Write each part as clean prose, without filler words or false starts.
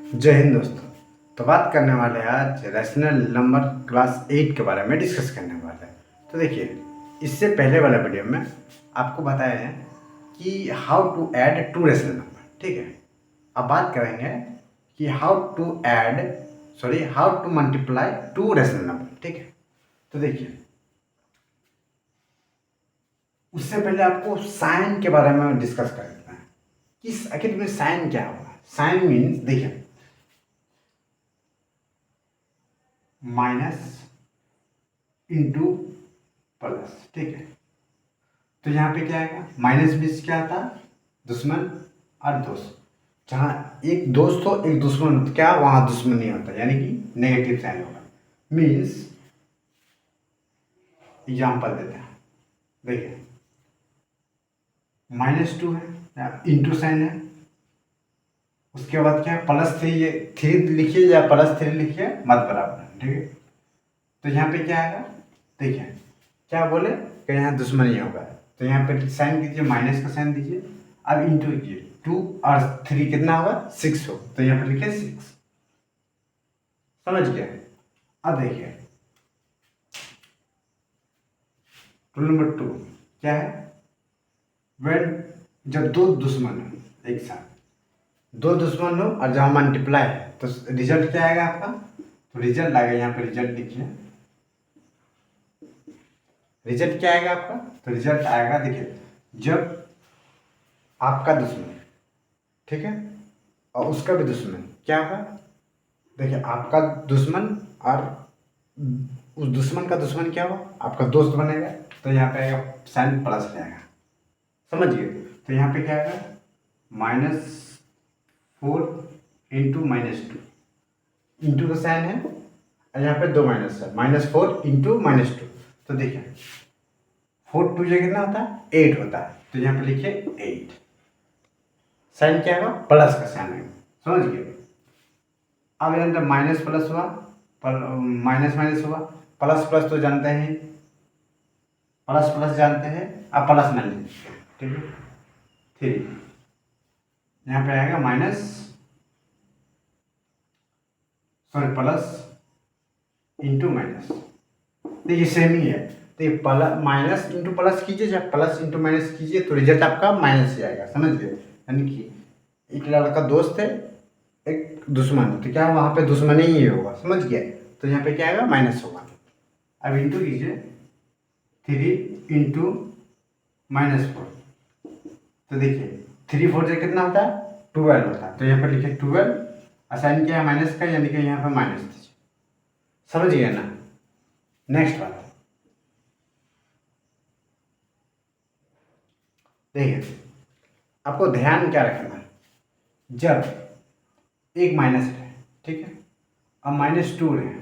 जय हिंद दोस्तों। तो बात करने वाले हैं आज रैशनल नंबर क्लास 8 के बारे में डिस्कस करने वाले हैं। तो देखिए, इससे पहले वाला वीडियो में आपको बताया है कि how to add two rational number, ठीक है। अब बात करेंगे कि how to multiply two rational number, ठीक है। तो देखिए, उससे पहले आपको साइन के बारे में डिस्कस कर लेते हैं कि आखिर में साइन क्या होगा। साइन मीन्स देखिए, माइनस इंटू प्लस, ठीक है। तो यहाँ पे क्या आएगा, माइनस बीस क्या आता है, दुश्मन और दोस्त। जहाँ एक दोस्त हो एक दुश्मन हो तो क्या वहाँ दुश्मन नहीं होता, यानी कि नेगेटिव साइन होगा। मीन्स एग्जाम्पल देते हैं, देखिए -2 है, इंटू साइन है, उसके बाद क्या है +3, ये 3 लिखिए या +3 लिखिए मत बराबर, ठीक है। तो यहाँ पे क्या आएगा, देखिए क्या बोले कि यहाँ दुश्मनी होगा, तो यहाँ पे साइन कीजिए, माइनस का साइन दीजिए, अब इंटू कीजिए, 2 और 3 कितना होगा 6 हो, तो यहाँ पे लिखिए 6। समझ गया। अब देखिए रूल नंबर 2 क्या है, वेन जब दो दुश्मन हो एक साथ, दो दुश्मन हो और जहाँ मल्टीप्लाई है तो रिजल्ट क्या आएगा आपका, तो रिजल्ट आएगा, यहाँ पे रिजल्ट लिखिए, रिजल्ट क्या आएगा आपका, तो रिजल्ट आएगा देखिए, जब आपका दुश्मन, ठीक है, और उसका भी दुश्मन क्या होगा, देखिए आपका दुश्मन और उस दुश्मन का दुश्मन क्या होगा, आपका दोस्त बनेगा, तो यहाँ पे आएगा साइन प्लस रहेगा। समझिए, तो यहाँ पे क्या आएगा, -4 इंटू -2, इंटू का साइन है और यहाँ पे 2 माइनस है, -4 इंटू -2। तो देखिए 4 2 जगह कितना होता है 8 होता है, तो यहाँ पे लिखिए 8। साइन क्या होगा, प्लस का साइन है, समझ गए। अब यहाँ माइनस प्लस हुआ, माइनस माइनस हुआ, प्लस प्लस तो जानते हैं, प्लस प्लस जानते हैं, अब प्लस माइनस, ठीक है 3, यहाँ पे आएगा प्लस इंटू माइनस, देखिए सेम ही है। तो ये माइनस इंटू प्लस कीजिए या प्लस इंटू माइनस कीजिए तो रिजल्ट आपका माइनस ही आएगा, समझ गए। यानी कि एक लड़का दोस्त है एक दुश्मन, तो क्या वहाँ पे दुश्मनी ही होगा, समझ गया। तो यहाँ पे क्या आएगा माइनस होगा। अब इंटू कीजिए 3 इंटू -4, तो देखिए 3 4 से कितना होता है 12 होता है, तो यहाँ पे लिखिए 12, असाइन किया है माइनस का, यानी कि यहाँ पे माइनस दीजिए। समझ गया ना। नेक्स्ट बात देखिए, आपको ध्यान क्या रखना है, जब एक माइनस है, ठीक है, अब -2 है,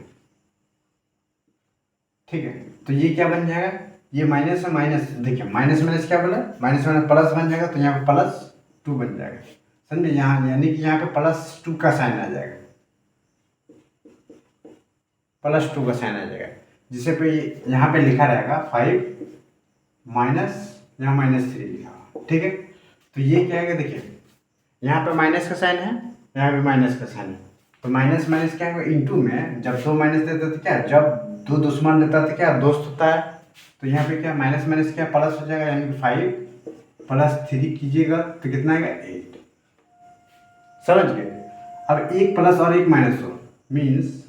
ठीक है, तो ये क्या बन जाएगा, ये माइनस है माइनस, देखिए माइनस माइनस क्या बोला, माइनस माइनस प्लस बन जाएगा, तो यहाँ पे +2 बन जाएगा, समझे। यहाँ यानी कि यहाँ पे +2 का साइन आ जाएगा, +2 का साइन आ जाएगा, जिसे पे यहाँ पे लिखा रहेगा 5 माइनस, यहाँ -3 लिखा हुआ, ठीक है। तो ये क्या आएगा, देखिए यहाँ पे माइनस का साइन है, यहाँ पे माइनस का साइन है, तो माइनस माइनस क्या है इंटू में, जब 2 माइनस देते तो क्या, जब 2 दुश्मन देता तो क्या दोस्त होता है, तो यहाँ पे क्या माइनस माइनस क्या प्लस हो जाएगा, यानी कि 5 + 3 कीजिएगा तो कितना आएगा 8। समझ गए। अब एक प्लस और एक माइनस हो, मीन्स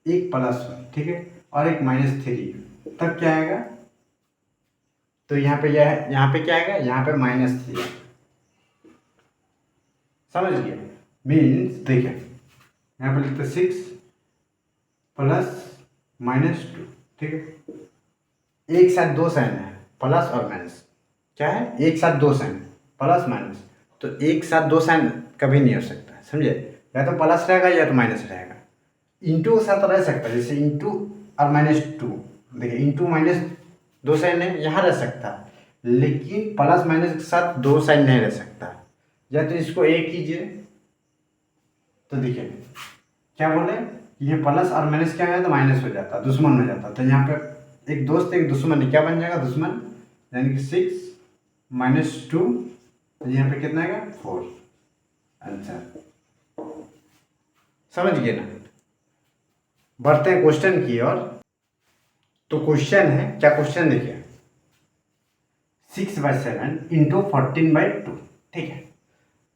एक प्लस हो, ठीक है, और एक -3, तब क्या आएगा, तो यहाँ पे यह है, यहाँ पे क्या आएगा, यहाँ पे -3। समझ गए। मीन्स देखिए यहाँ पे लिखते 6 + -2, ठीक है, एक साथ दो साइन है, प्लस और माइनस, क्या है एक साथ दो साइन प्लस माइनस, तो एक साथ दो साइन कभी नहीं हो सकता, समझे। या तो प्लस रहेगा या तो माइनस रहेगा, इंटू के साथ रह सकता है, जैसे इंटू और -2, देखिए इंटू माइनस दो साइन है यहाँ रह सकता है, लेकिन प्लस माइनस के साथ दो साइन नहीं रह सकता। या तो इसको एक कीजिए, तो देखिए क्या बोले, ये प्लस और माइनस क्या है तो माइनस हो जाता, दुश्मन हो जाता, तो यहाँ पे एक दोस्त एक दुश्मन क्या बन जाएगा दुश्मन, यानी कि 6 - 2, तो यहाँ पे कितना आएगा 4 आंसर। समझ गए ना। बढ़ते हैं क्वेश्चन की ओर। तो क्वेश्चन है, क्या क्वेश्चन देखिए, 6/7 इंटू 14/2। ठीक है,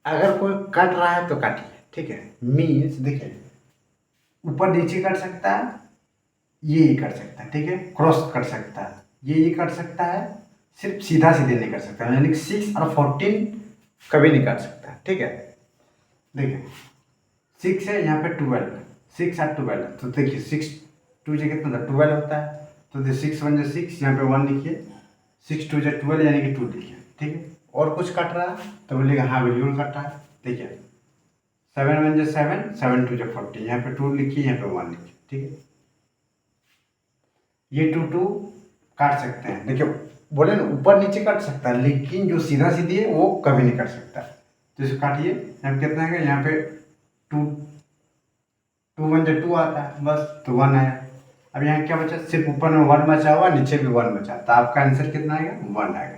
अगर कोई कट रहा है तो काटिए। ठीक है, मीन्स देखिए ऊपर नीचे कट सकता है, ये कर सकता है। ठीक है, क्रॉस कर सकता है, ये कर सकता है, सिर्फ सीधा सीधे नहीं कर सकता, यानी कि 6 और 14 कभी नहीं कर सकता। ठीक है, देखिए 6 है, यहाँ पे 12 है, 6 और 12 है, तो देखिए 6 2 से कितना था 12 होता है, तो 6 1 जा 6, यहाँ पे 1 लिखिए, 6 2 जा 12 यानी कि 2 लिखिए। ठीक है, और कुछ कट रहा है तो बोलिएगा हाँ बिल्कुल कट रहा है। देखिए 7 1 जा 7, 7 2 जा 40, यहाँ पे 2 लिखिए, यहाँ पे 1 लिखिए। ठीक है, ये 2 2 काट सकते हैं। देखिए बोले ना ऊपर नीचे काट सकता है, लेकिन जो सीधा सीधी है वो कभी नहीं कर सकता। तो इसे काटिए, यहाँ पे कितना है, यहाँ पे 2 2 1 जा 2 आता है, बस तो 1 आया। अब यहाँ क्या बचा, सिर्फ ऊपर में 1 बचा हुआ, नीचे भी 1 बचा, तो आपका आंसर कितना आएगा, 1 आएगा।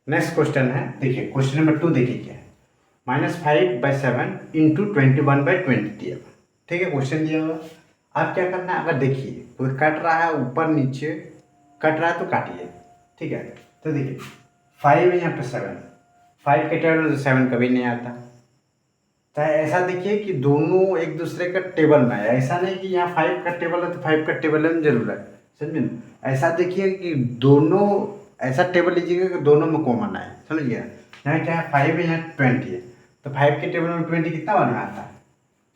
नेक्स्ट क्वेश्चन है, देखिए क्वेश्चन नंबर 2 देखिए क्या है, -5/7 इंटू 21/20 दिया हुआ। ठीक है, क्वेश्चन दिया हुआ, आप क्या करना है, अगर देखिए कोई कट रहा है ऊपर नीचे कट रहा है तो काटिए। ठीक है, तो देखिए 5 है, यहाँ पे 7, 5 के टेबल में 7 कभी नहीं आता। तो ऐसा देखिए कि दोनों एक दूसरे का टेबल में है, ऐसा नहीं कि यहाँ 5 का टेबल है तो 5 का टेबल में जरूर है, समझे ना। ऐसा देखिए कि दोनों, ऐसा टेबल लीजिएगा कि दोनों में कॉमन है, समझ गया। यहाँ क्या है 5 है, यहाँ 20 है, तो 5 के टेबल में 20 कितना बार में आता है,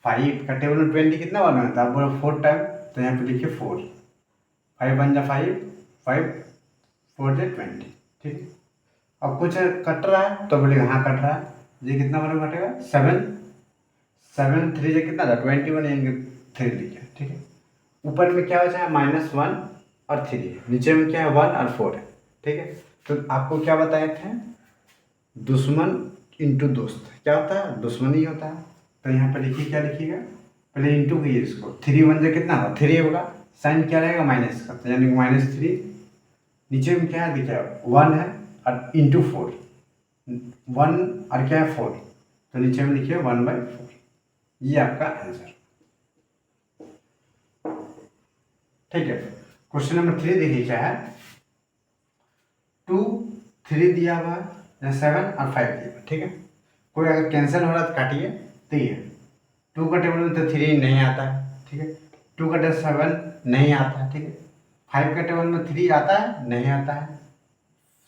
5 का टेबल में 20 कितना बार में आता है, आप बोलो 4 टाइम, तो यहाँ पे लिखिए 4, 5 1 जा 5, 5 4 जा 20। ठीक है, अब कुछ कट रहा है तो बोलेगा हाँ कट रहा है, ये कितना बार में कटेगा, 7 7 3 से कितना था 21, यानी 3 लिखे। ठीक है, ऊपर में क्या बचा है -1 और 3, नीचे में क्या है 1 और 4 है। ठीक है, तो आपको क्या बताए थे, दुश्मन इंटू दोस्त क्या होता है, दुश्मनी होता है। तो यहाँ पर लिखिए, क्या लिखिएगा, पहले इंटू कीजिए इसको, 3 1 से कितना होगा 3 होगा, साइन क्या रहेगा माइनस का, तो यानी -3, नीचे में क्या है देखिए 1 है और इंटू 4, 1 और क्या है 4, तो नीचे में लिखिए 1/4, ये आपका आंसर। ठीक है, क्वेश्चन नंबर 3 देखिए क्या है, 2 3 दिया हुआ है, 7 और 5 दिया हुआ। ठीक है, कोई अगर कैंसिल हो रहा है तो काटिए। देखिए 2 का टेबल में तो 3 नहीं आता है। ठीक है, 2 का टेबल 7 नहीं आता है। ठीक है, 5 का टेबल में 3 आता है, नहीं आता है,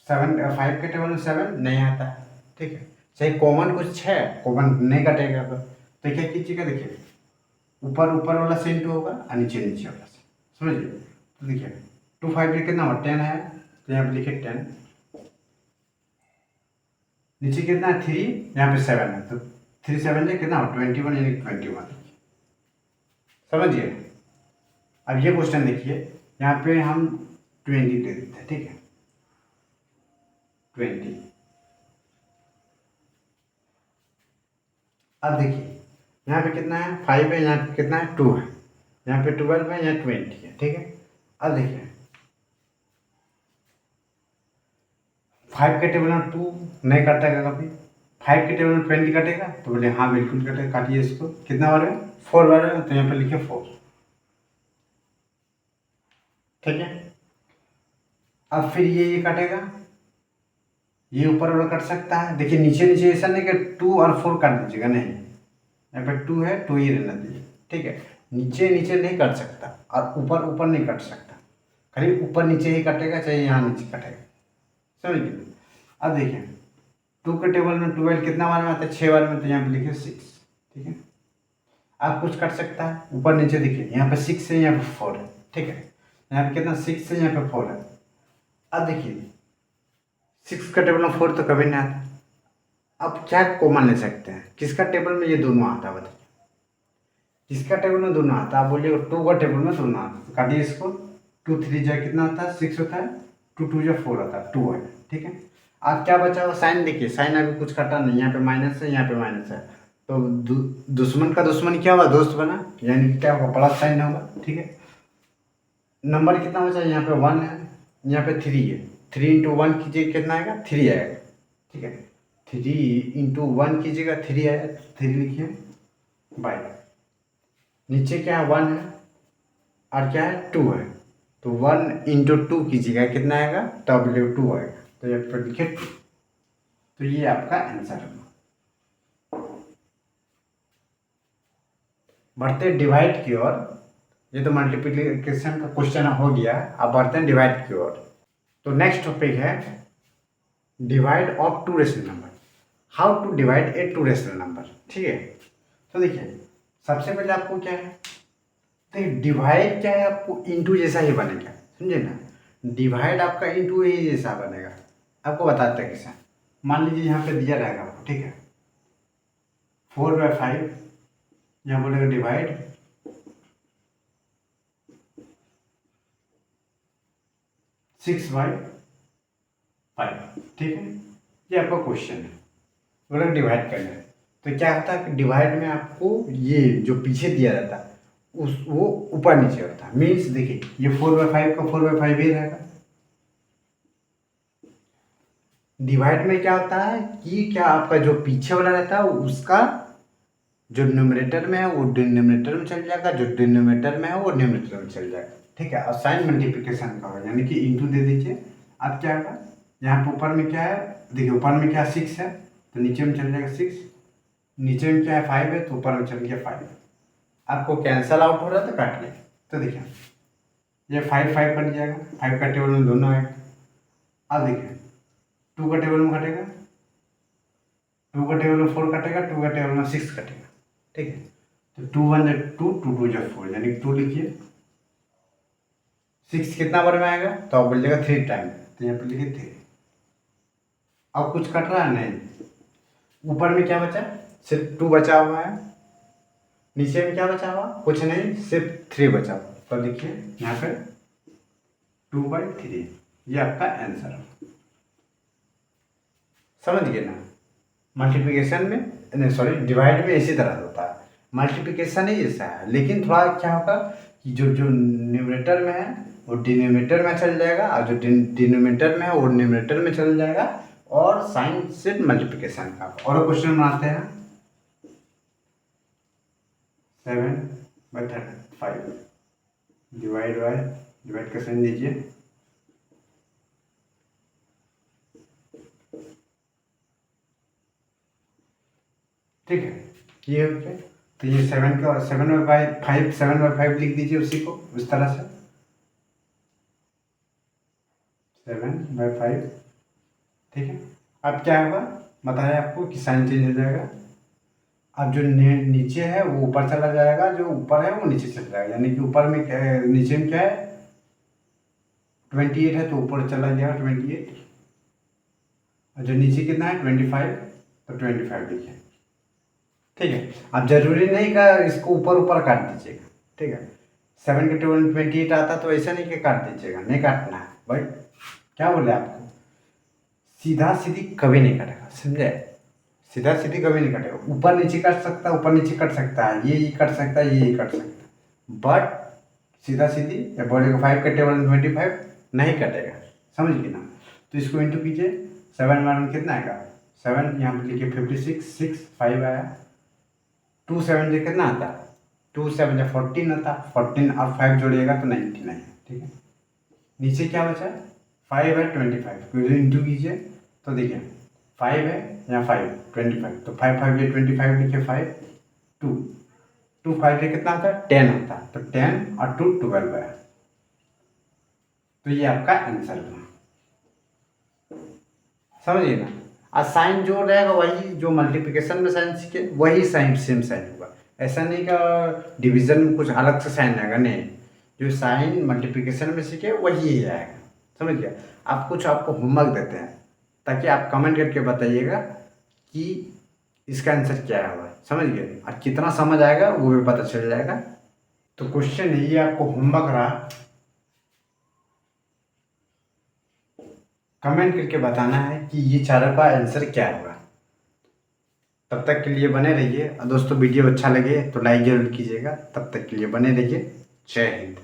5 के टेबल में 7 नहीं आता है। ठीक है, चाहे कॉमन कुछ है, कॉमन नहीं कटेगा, तो क्या कीजिएगा, देखिए ऊपर ऊपर वाला से इंटू होगा और नीचे नीचे वाला से, समझिए। तो देखिए 2 5 में कितना हुआ 10 है, तो यहाँ पे लिखिए 10, नीचे कितना है 3, यहाँ पे 7 है, तो 3 7 से कितना हुआ 21, यानी 21, समझिए। अब ये क्वेश्चन देखिए, यहाँ पे हम 20 दे देते हैं। ठीक है, 20, अब देखिए यहाँ पे कितना है 5 है, यहाँ पे कितना है 2 है, यहाँ पे 12 है, यहाँ 20 है। ठीक है, अब देखिए 5 के टेबल में 2 नहीं कटेगा कभी, 5 के टेबल में 20 कटेगा, तो बोले हाँ बिल्कुल कटेगा, काटिए इसको, कितना बार है 4 बार है, तो यहाँ पे लिखिए 4। ठीक है, अब फिर ये कटेगा, ये ऊपर वाला कट सकता है। देखिए नीचे नीचे ऐसा नहीं कि 2 और 4 काट दीजिएगा, नहीं, यहाँ पे 2 है, 2 ही रहना दीजिए। ठीक है, नीचे नीचे नहीं कट सकता और ऊपर ऊपर नहीं कट सकता, खाली ऊपर नीचे ही कटेगा, चाहे यहाँ नीचे कटेगा, समझ गए। अब देखिए 2 के टेबल में 12 कितना बार में आता है 6 बार में, तो यहाँ पे लिखिए 6। ठीक है, आप कुछ कट सकता है ऊपर नीचे, देखिए यहाँ पे 6 है, यहाँ पे 4 है। ठीक है, यहाँ पे कितना 6 है, यहाँ पे 4 है। अब देखिए 6 का टेबल में 4 तो कभी नहीं आता, अब क्या कॉमन ले सकते हैं, किसका टेबल में ये दोनों आता है बताइए, जिसका टेबल में दोनों आता है, आप बोलिए 2 का टेबल में दोनों आता है, तो काटिए इसको, 2 3 जा कितना होता है 6 होता है, 2 2 जा 4 होता है, 2 है। ठीक है, आप क्या बचा हुआ साइन देखिए, साइन अभी कुछ कटा नहीं, यहाँ पे माइनस है, यहाँ पे माइनस है, तो दुश्मन का दुश्मन क्या हुआ दोस्त बना, यानी कि क्या होगा प्लस साइन होगा। ठीक है, नंबर कितना बचा, यहाँ पे 1 है, यहाँ पे 3 है, 3 × 1 कीजिए कितना आएगा 3 आएगा। ठीक है, 3 इंटू 1 कीजिएगा, 3 है, 3 लिखिए बाई, नीचे क्या है 1 है और क्या है 2 है, तो 1 इंटू 2 कीजिएगा, कितना आएगा W2 आएगा, तो ये पर लिखिए 2। तो ये आपका आंसर है। बढ़ते डिवाइड की ओर। ये तो मल्टीप्लिकेशन का क्वेश्चन हो गया, अब बढ़ते हैं डिवाइड की ओर। तो नेक्स्ट टॉपिक है divide of two rational number, how to divide a two rational number. ठीक है, तो देखिए सबसे पहले आपको क्या है, देखिए डिवाइड क्या है, आपको इंटू जैसा ही बनेगा, समझे ना, डिवाइड आपका इंटू ही जैसा बनेगा। आपको बताते हैं कैसे, मान लीजिए यहाँ पे दिया रहेगा आपको, ठीक है 4/5, यहाँ बोलेगा डिवाइड 6/5, ठीक है, ये आपका क्वेश्चन है, बोला डिवाइड करना है। तो क्या होता है कि डिवाइड में आपको ये जो पीछे दिया जाता है उस वो ऊपर नीचे होता है, मीन्स देखिए ये 4/5 का 4/5 ही रहेगा। डिवाइड में क्या होता है कि क्या आपका जो पीछे वाला रहता है उसका जो न्यूमरेटर में है वो डिनोमिनेटर में चल जाएगा, जो डिनोमिनेटर में है वो न्यूमरेटर में चल जाएगा। ठीक है, और साइन मल्टीप्लिकेशन का होगा, यानी कि इंटू दे दीजिए। अब क्या होगा, यहाँ पे ऊपर में क्या है, देखिए ऊपर में क्या 6 है तो नीचे में चल जाएगा 6, नीचे में क्या है 5 है तो ऊपर में चल गया 5। आपको कैंसल आउट हो रहा है तो काट लिया, तो देखिए ये 5 कट जाएगा, 5 का टेबल में दोनों आएगा। अब देखिए 2 का टेबल में कटेगा, 2 का टेबल में 4 कटेगा, 2 का टेबल में 6 कटेगा। ठीक है, तो 2 1 2, 2 2 4, यानी 2 लिखिए। 6 कितना बार में आएगा तो आप बोलिएगा 3 टाइम, तो यहाँ पर लिखिए 3। अब कुछ कट रहा है नहीं, ऊपर में क्या बचा, सिर्फ 2 बचा हुआ है, नीचे में क्या बचा हुआ, कुछ नहीं, सिर्फ 3 बचा हुआ, तो लिखिए यहाँ पे 2/3, ये आपका आंसर है। समझ गए ना, मल्टीप्लिकेशन में नहीं सॉरी डिवाइड में इसी तरह होता है, मल्टीप्लिकेशन ही जैसा है, लेकिन थोड़ा क्या होगा कि जो जो न्यूमरेटर में है वो डिनोमिनेटर में चल जाएगा, और जो डिनोमिनेटर में है वो न्यूमरेटर में चल जाएगा, और साइन से मल्टीप्लिकेशन का। और क्वेश्चन बनाते हैं 7/35 डिवाइड का साइन दीजिए। ठीक है, ये हो गया, तो ये 7/5 लिख दीजिए उसी को उस तरह से 7/5। ठीक है, अब क्या होगा बताया आपको कि साइन चेंज हो जाएगा। अब जो नीचे है वो ऊपर चला जाएगा, जो ऊपर है वो नीचे चला जाएगा, यानी कि ऊपर में क्या है, नीचे में क्या है 28 है तो ऊपर चला जाएगा 28, और जो नीचे कितना है 25, तो 25 लिखिए। ठीक है, अब जरूरी नहीं का इसको ऊपर ऊपर काट दीजिएगा। ठीक है, 7 के टेबल में 28 आता तो ऐसा नहीं कि काट दीजिएगा, नहीं काटना है भाई, क्या बोले आपको, सीधा सीधी कभी नहीं कटेगा, समझे, सीधा सीधी कभी नहीं कटेगा, ऊपर नीचे कट सकता है, ऊपर नीचे कट सकता है, ये कट सकता है, ये कट सकता है, बट सीधा सीधी या बोलेगा 5 के टेबल में 25 नहीं कटेगा, समझ गए ना। तो इसको इंटू कीजिए, 7 में कितना आएगा 7, यहाँ पे लिखिए 56, 6 5 आया, 2 7 से कितना आता, 2 7 से 14 आता, 14 और 5 जोड़िएगा तो 99 है। ठीक है, नीचे क्या बचा 5 है 25, फिर इंटू कीजिए, तो देखिए 5 है यहाँ 5 25, तो 5 5 ये 25 लिखिए, 5 2 5 से कितना आता है 10 आता, तो 10 और 2 12 है, तो ये आपका आंसर है। समझिए ना, और साइन जो रहेगा वही जो मल्टीप्लिकेशन में साइन सीखे वही साइन सेम साइन होगा, ऐसा नहीं का डिवीजन में कुछ अलग से साइन आएगा, नहीं, जो साइन मल्टीप्लिकेशन में सीखे वही ही आएगा। समझ गया, आप कुछ आपको होमवर्क देते हैं ताकि आप कमेंट करके बताइएगा कि इसका आंसर क्या होगा, समझ गए, और कितना समझ आएगा वो भी पता चल जाएगा। तो क्वेश्चन ये आपको होमवर्क रहा, कमेंट करके बताना है कि ये चारों का आंसर क्या होगा। तब तक के लिए बने रहिए, और दोस्तों वीडियो अच्छा लगे तो लाइक जरूर कीजिएगा, तब तक के लिए बने रहिए, जय हिंद।